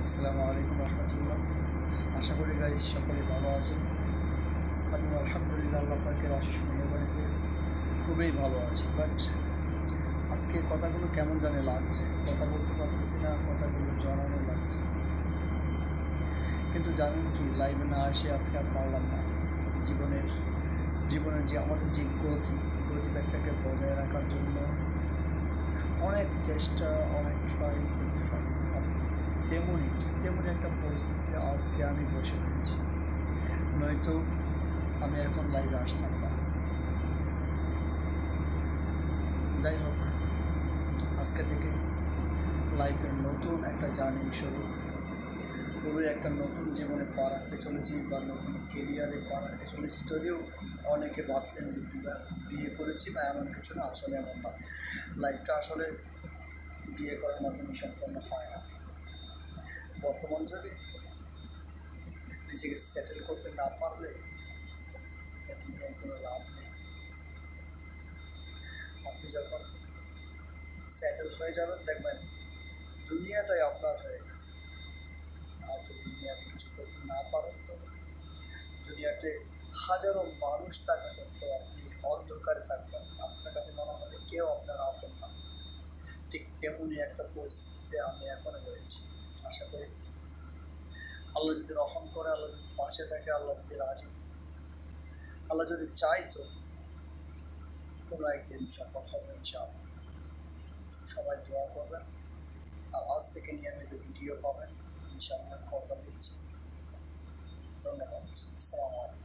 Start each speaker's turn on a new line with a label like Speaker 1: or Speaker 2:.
Speaker 1: আসসালামু আলাইকুম রহমতুল্লাহ। আশা করি গাইজ সকলে ভালো আছেন। আমি আলহামদুলিল্লাহ আল্লাহ পাকের অশেষ মেহরবানিতে খুবই ভালো আছি। বাট আজকে কথাগুলো কেমন জানে লাগছে, কথা বলতে পারতেছি না, কথাগুলো জড়ানো লাগছে। কিন্তু জানেন কি, লাইভে না এসে আজকে আর পারলাম না। জীবনের জীবনের যে আমাদের যে গতিবেগটাকে বজায় রাখার জন্য অনেক চেষ্টা, অনেক ট্রাই করতে হয়। তেমনই তেমনই একটা পরিস্থিতিতে আজকে আমি বসে রয়েছি, নয়তো আমি এখন লাইভে আসতাম না। যাই হোক, আজকে থেকে লাইফের নতুন একটা জার্নি শুরু, পুরোই একটা নতুন জীবনে পা রাখতে চলেছি বা নতুন কেরিয়ারে পা রাখতে চলেছি। যদিও অনেকে ভাবছেন যে বিয়ে করেছি বা এমন কিছু না, আসলে এমন না। লাইফটা আসলে বিয়ে করার মাধ্যমে সম্পন্ন হয় না। বর্তমান যুগে নিজেকে সেটেল করতে না পারলে এ দুনিয়ায় কোনো লাভ নেই। আপনি যখন সেটেল হয়ে যাবেন, দেখবেন দুনিয়াটাই আপনার হয়ে গেছে। আর যদি দুনিয়াতে কিছু করতে না পারেন, তো দুনিয়াতে হাজারো মানুষ থাকা সত্ত্বেও আপনি অন্ধকারে থাকবেন, আপনার কাছে মনে হবে কেউ আপনার আপন না। ঠিক তেমনই একটা পরিস্থিতিতে আমি এখনো রয়েছি। আশা করি আল্লাহ যদি রহম করে, আল্লাহ যদি পাশে থাকে, আল্লাহ যদি রাজি, আল্লাহ যদি চাই, তো কোনো একদিন সফল হবে ইনশাআল্লাহ। সবাই দোয়া করবেন, আর আজ থেকে নিয়মিত ভিডিও পাবেন ইনশাআল্লাহ, কথা দিচ্ছি। ধন্যবাদ। আসসালামু আলাইকুম।